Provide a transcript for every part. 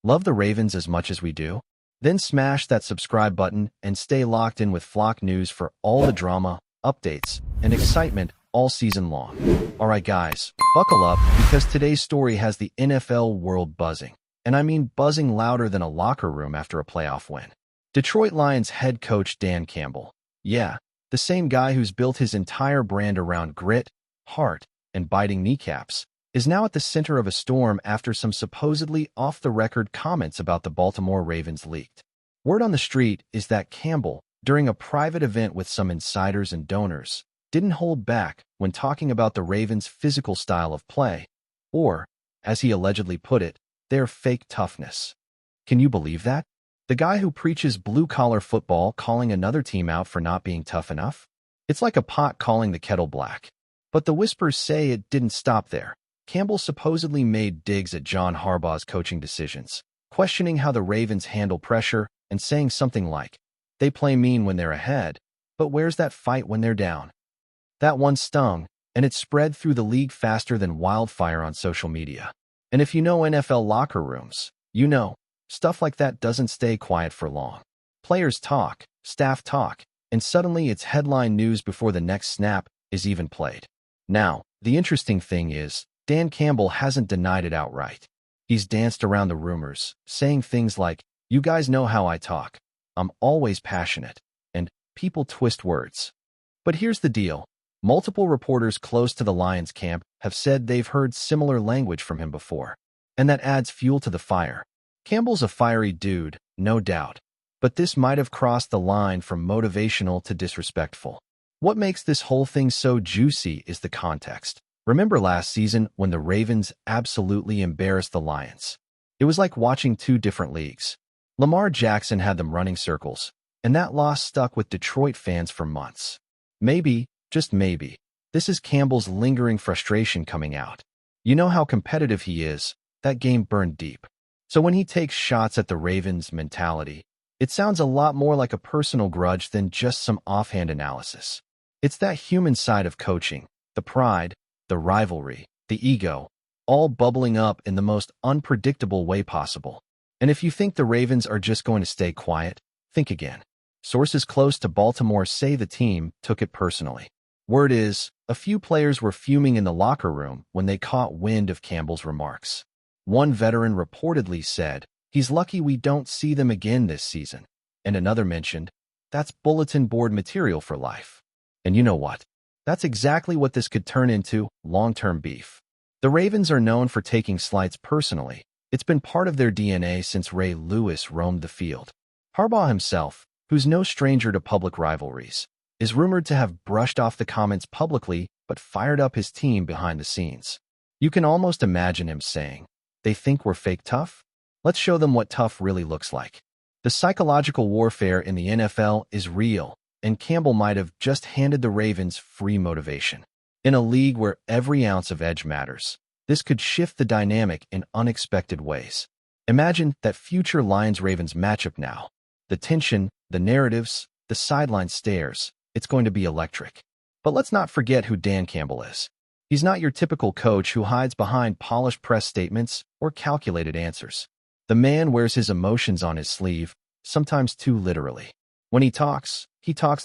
Love the Ravens as much as we do? Then smash that subscribe button and stay locked in with Flock News for all the drama, updates, and excitement all season long. Alright guys, buckle up because today's story has the NFL world buzzing. And I mean buzzing louder than a locker room after a playoff win. Detroit Lions head coach Dan Campbell. Yeah, the same guy who's built his entire brand around grit, heart, and biting kneecaps, is now at the center of a storm after some supposedly off-the-record comments about the Baltimore Ravens leaked. Word on the street is that Campbell, during a private event with some insiders and donors, didn't hold back when talking about the Ravens' physical style of play, or, as he allegedly put it, their fake toughness. Can you believe that? The guy who preaches blue-collar football calling another team out for not being tough enough? It's like a pot calling the kettle black. But the whispers say it didn't stop there. Campbell supposedly made digs at John Harbaugh's coaching decisions, questioning how the Ravens handle pressure and saying something like, "They play mean when they're ahead, but where's that fight when they're down?" That one stung, and it spread through the league faster than wildfire on social media. And if you know NFL locker rooms, you know, stuff like that doesn't stay quiet for long. Players talk, staff talk, and suddenly it's headline news before the next snap is even played. Now, the interesting thing is, Dan Campbell hasn't denied it outright. He's danced around the rumors, saying things like, "You guys know how I talk. I'm always passionate," and "people twist words." But here's the deal. Multiple reporters close to the Lions camp have said they've heard similar language from him before, and that adds fuel to the fire. Campbell's a fiery dude, no doubt, but this might have crossed the line from motivational to disrespectful. What makes this whole thing so juicy is the context. Remember last season when the Ravens absolutely embarrassed the Lions? It was like watching two different leagues. Lamar Jackson had them running circles, and that loss stuck with Detroit fans for months. Maybe, just maybe, this is Campbell's lingering frustration coming out. You know how competitive he is, that game burned deep. So when he takes shots at the Ravens' mentality, it sounds a lot more like a personal grudge than just some offhand analysis. It's that human side of coaching, the pride, the rivalry, the ego, all bubbling up in the most unpredictable way possible. And if you think the Ravens are just going to stay quiet, think again. Sources close to Baltimore say the team took it personally. Word is, a few players were fuming in the locker room when they caught wind of Campbell's remarks. One veteran reportedly said, "He's lucky we don't see them again this season." And another mentioned, "That's bulletin board material for life." And you know what? That's exactly what this could turn into, long-term beef. The Ravens are known for taking slights personally. It's been part of their DNA since Ray Lewis roamed the field. Harbaugh himself, who's no stranger to public rivalries, is rumored to have brushed off the comments publicly but fired up his team behind the scenes. You can almost imagine him saying, "They think we're fake tough? Let's show them what tough really looks like." The psychological warfare in the NFL is real, and Campbell might have just handed the Ravens free motivation. In a league where every ounce of edge matters, this could shift the dynamic in unexpected ways. Imagine that future Lions-Ravens matchup now. The tension, the narratives, the sideline stares. It's going to be electric. But let's not forget who Dan Campbell is. He's not your typical coach who hides behind polished press statements or calculated answers. The man wears his emotions on his sleeve, sometimes too literally. When he talks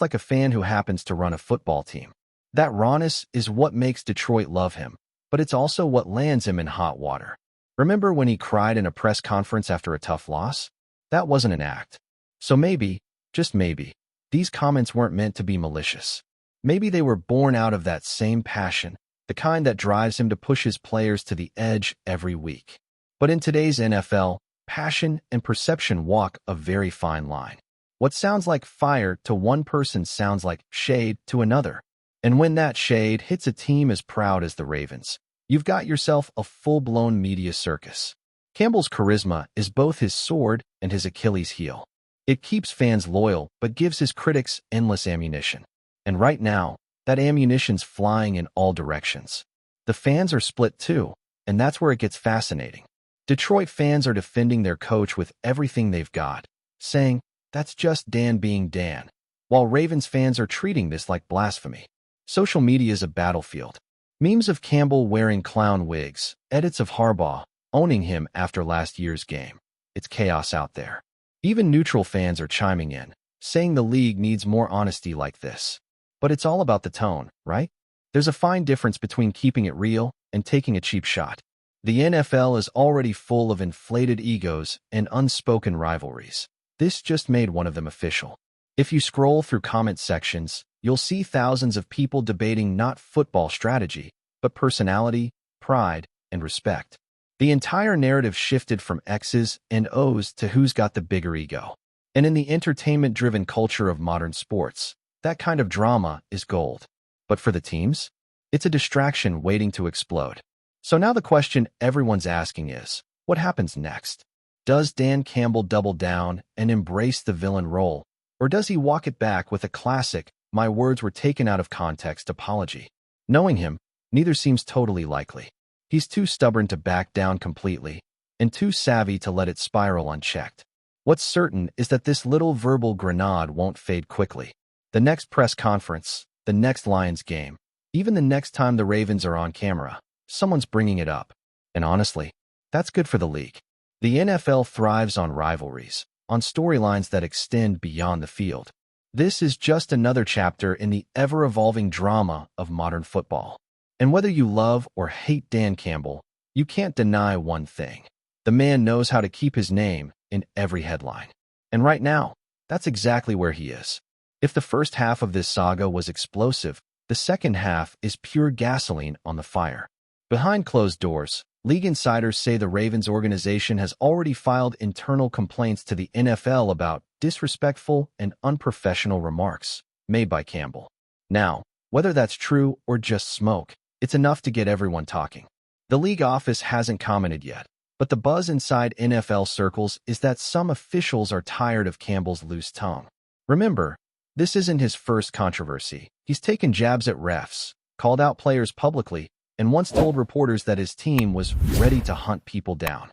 like a fan who happens to run a football team. That rawness is what makes Detroit love him, but it's also what lands him in hot water. Remember when he cried in a press conference after a tough loss? That wasn't an act. So maybe, just maybe, these comments weren't meant to be malicious. Maybe they were born out of that same passion, the kind that drives him to push his players to the edge every week. But in today's NFL, passion and perception walk a very fine line. What sounds like fire to one person sounds like shade to another. And when that shade hits a team as proud as the Ravens, you've got yourself a full-blown media circus. Campbell's charisma is both his sword and his Achilles heel. It keeps fans loyal but gives his critics endless ammunition. And right now, that ammunition's flying in all directions. The fans are split too, and that's where it gets fascinating. Detroit fans are defending their coach with everything they've got, saying, "That's just Dan being Dan," while Ravens fans are treating this like blasphemy. Social media is a battlefield. Memes of Campbell wearing clown wigs, edits of Harbaugh owning him after last year's game, it's chaos out there. Even neutral fans are chiming in, saying the league needs more honesty like this. But it's all about the tone, right? There's a fine difference between keeping it real and taking a cheap shot. The NFL is already full of inflated egos and unspoken rivalries. This just made one of them official. If you scroll through comment sections, you'll see thousands of people debating not football strategy, but personality, pride, and respect. The entire narrative shifted from X's and O's to who's got the bigger ego. And in the entertainment-driven culture of modern sports, that kind of drama is gold. But for the teams, it's a distraction waiting to explode. So now the question everyone's asking is, what happens next? Does Dan Campbell double down and embrace the villain role? Or does he walk it back with a classic, "my words were taken out of context" apology? Knowing him, neither seems totally likely. He's too stubborn to back down completely, and too savvy to let it spiral unchecked. What's certain is that this little verbal grenade won't fade quickly. The next press conference, the next Lions game, even the next time the Ravens are on camera, someone's bringing it up. And honestly, that's good for the league. The NFL thrives on rivalries, on storylines that extend beyond the field. This is just another chapter in the ever-evolving drama of modern football. And whether you love or hate Dan Campbell, you can't deny one thing. The man knows how to keep his name in every headline. And right now, that's exactly where he is. If the first half of this saga was explosive, the second half is pure gasoline on the fire. Behind closed doors, league insiders say the Ravens organization has already filed internal complaints to the NFL about disrespectful and unprofessional remarks made by Campbell. Now, whether that's true or just smoke, it's enough to get everyone talking. The league office hasn't commented yet, but the buzz inside NFL circles is that some officials are tired of Campbell's loose tongue. Remember, this isn't his first controversy. He's taken jabs at refs, called out players publicly, and once told reporters that his team was ready to hunt people down.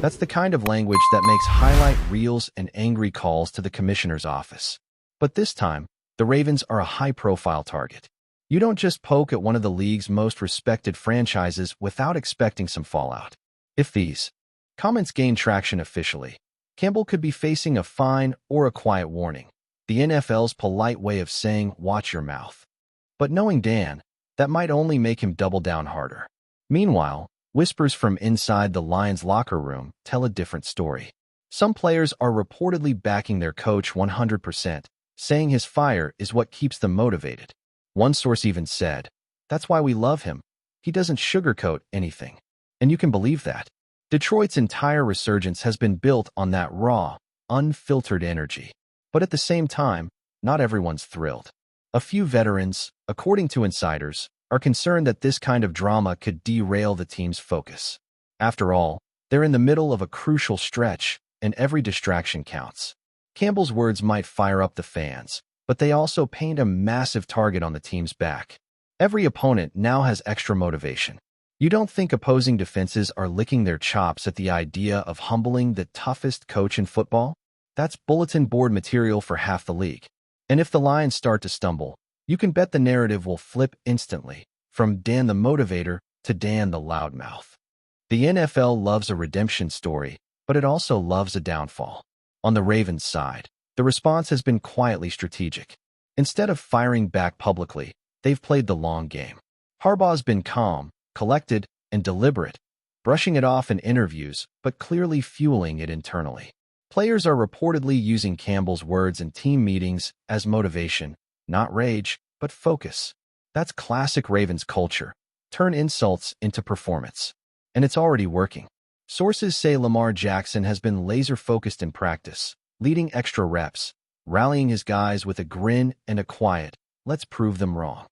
That's the kind of language that makes highlight reels and angry calls to the commissioner's office. But this time, the Ravens are a high-profile target. You don't just poke at one of the league's most respected franchises without expecting some fallout. If these comments gain traction officially, Campbell could be facing a fine or a quiet warning, the NFL's polite way of saying, "watch your mouth." But knowing Dan, that might only make him double down harder. Meanwhile, whispers from inside the Lions locker room tell a different story. Some players are reportedly backing their coach 100%, saying his fire is what keeps them motivated. One source even said, "That's why we love him. He doesn't sugarcoat anything." And you can believe that. Detroit's entire resurgence has been built on that raw, unfiltered energy. But at the same time, not everyone's thrilled. A few veterans, according to insiders, are concerned that this kind of drama could derail the team's focus. After all, they're in the middle of a crucial stretch, and every distraction counts. Campbell's words might fire up the fans, but they also paint a massive target on the team's back. Every opponent now has extra motivation. You don't think opposing defenses are licking their chops at the idea of humbling the toughest coach in football? That's bulletin board material for half the league. And if the Lions start to stumble, you can bet the narrative will flip instantly, from Dan the motivator to Dan the loudmouth. The NFL loves a redemption story, but it also loves a downfall. On the Ravens' side, the response has been quietly strategic. Instead of firing back publicly, they've played the long game. Harbaugh's been calm, collected, and deliberate, brushing it off in interviews, but clearly fueling it internally. Players are reportedly using Campbell's words in team meetings as motivation, not rage, but focus. That's classic Ravens culture. Turn insults into performance. And it's already working. Sources say Lamar Jackson has been laser-focused in practice, leading extra reps, rallying his guys with a grin and a quiet, "let's prove them wrong."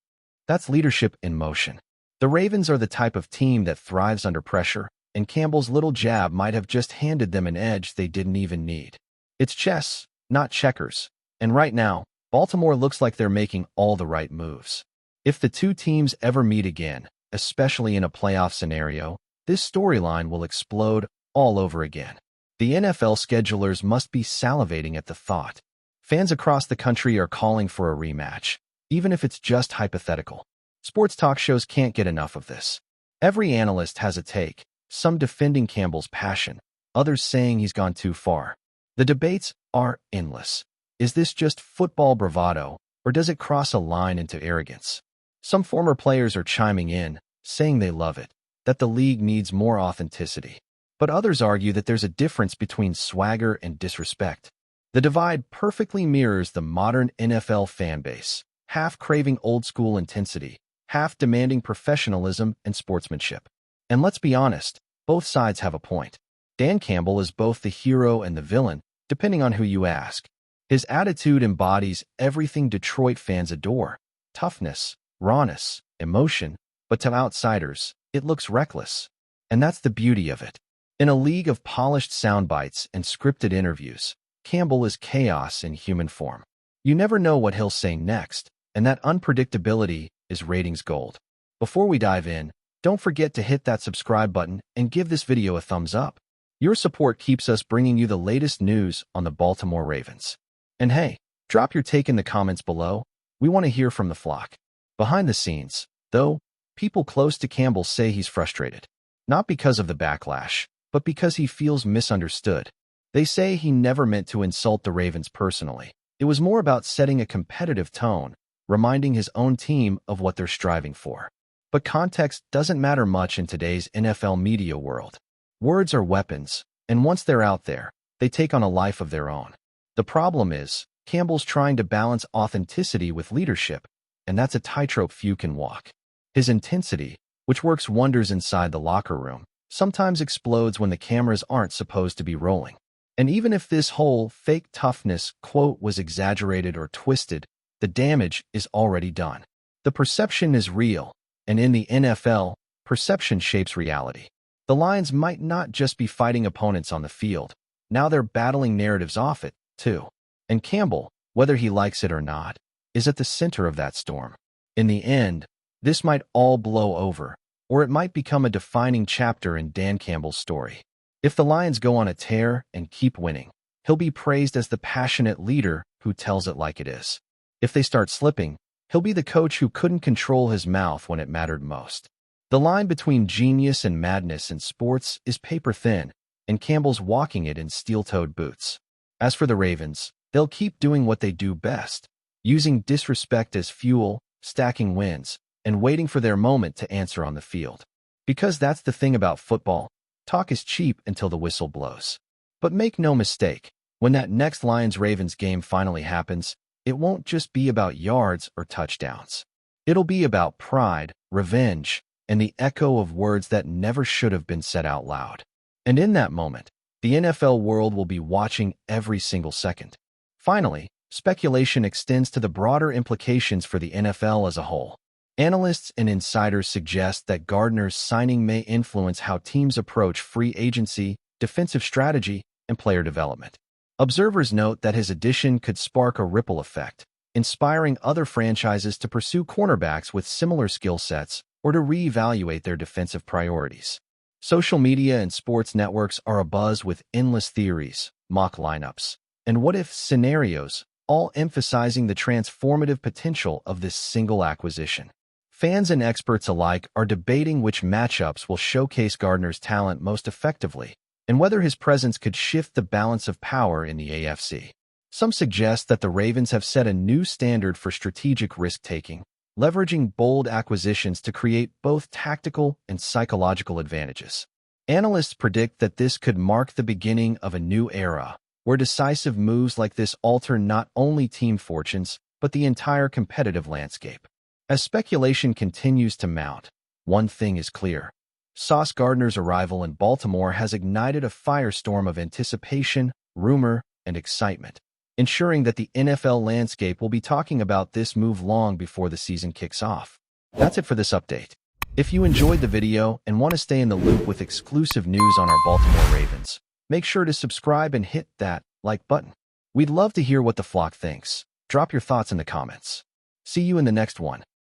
That's leadership in motion. The Ravens are the type of team that thrives under pressure, and Campbell's little jab might have just handed them an edge they didn't even need. It's chess, not checkers. And right now, Baltimore looks like they're making all the right moves. If the two teams ever meet again, especially in a playoff scenario, this storyline will explode all over again. The NFL schedulers must be salivating at the thought. Fans across the country are calling for a rematch, even if it's just hypothetical. Sports talk shows can't get enough of this. Every analyst has a take, some defending Campbell's passion, others saying he's gone too far. The debates are endless. Is this just football bravado, or does it cross a line into arrogance? Some former players are chiming in, saying they love it, that the league needs more authenticity. But others argue that there's a difference between swagger and disrespect. The divide perfectly mirrors the modern NFL fan base, half craving old-school intensity, half demanding professionalism and sportsmanship. And let's be honest, both sides have a point. Dan Campbell is both the hero and the villain, depending on who you ask. His attitude embodies everything Detroit fans adore: toughness, rawness, emotion, but to outsiders, it looks reckless. And that's the beauty of it. In a league of polished sound bites and scripted interviews, Campbell is chaos in human form. You never know what he'll say next, and that unpredictability is ratings gold. Before we dive in, don't forget to hit that subscribe button and give this video a thumbs up. Your support keeps us bringing you the latest news on the Baltimore Ravens. And hey, drop your take in the comments below. We want to hear from the flock. Behind the scenes, though, people close to Campbell say he's frustrated. Not because of the backlash, but because he feels misunderstood. They say he never meant to insult the Ravens personally. It was more about setting a competitive tone, reminding his own team of what they're striving for. But context doesn't matter much in today's NFL media world. Words are weapons, and once they're out there, they take on a life of their own. The problem is, Campbell's trying to balance authenticity with leadership, and that's a tightrope few can walk. His intensity, which works wonders inside the locker room, sometimes explodes when the cameras aren't supposed to be rolling. And even if this whole fake toughness quote was exaggerated or twisted, the damage is already done. The perception is real, and in the NFL, perception shapes reality. The Lions might not just be fighting opponents on the field. Now they're battling narratives off it, too. And Campbell, whether he likes it or not, is at the center of that storm. In the end, this might all blow over, or it might become a defining chapter in Dan Campbell's story. If the Lions go on a tear and keep winning, he'll be praised as the passionate leader who tells it like it is. If they start slipping, he'll be the coach who couldn't control his mouth when it mattered most. The line between genius and madness in sports is paper thin, and Campbell's walking it in steel-toed boots. As for the Ravens, they'll keep doing what they do best, using disrespect as fuel, stacking wins, and waiting for their moment to answer on the field. Because that's the thing about football, talk is cheap until the whistle blows. But make no mistake, when that next Lions-Ravens game finally happens, it won't just be about yards or touchdowns. It'll be about pride, revenge, and the echo of words that never should have been said out loud. And in that moment, the NFL world will be watching every single second. Finally, speculation extends to the broader implications for the NFL as a whole. Analysts and insiders suggest that Gardner's signing may influence how teams approach free agency, defensive strategy, and player development. Observers note that his addition could spark a ripple effect, inspiring other franchises to pursue cornerbacks with similar skill sets or to reevaluate their defensive priorities. Social media and sports networks are abuzz with endless theories, mock lineups, and what-if scenarios, all emphasizing the transformative potential of this single acquisition. Fans and experts alike are debating which matchups will showcase Gardner's talent most effectively, and whether his presence could shift the balance of power in the AFC. Some suggest that the Ravens have set a new standard for strategic risk-taking, leveraging bold acquisitions to create both tactical and psychological advantages. Analysts predict that this could mark the beginning of a new era, where decisive moves like this alter not only team fortunes, but the entire competitive landscape. As speculation continues to mount, one thing is clear. Sauce Gardner's arrival in Baltimore has ignited a firestorm of anticipation, rumor, and excitement, ensuring that the NFL landscape will be talking about this move long before the season kicks off. That's it for this update. If you enjoyed the video and want to stay in the loop with exclusive news on our Baltimore Ravens, make sure to subscribe and hit that like button. We'd love to hear what the flock thinks. Drop your thoughts in the comments. See you in the next one.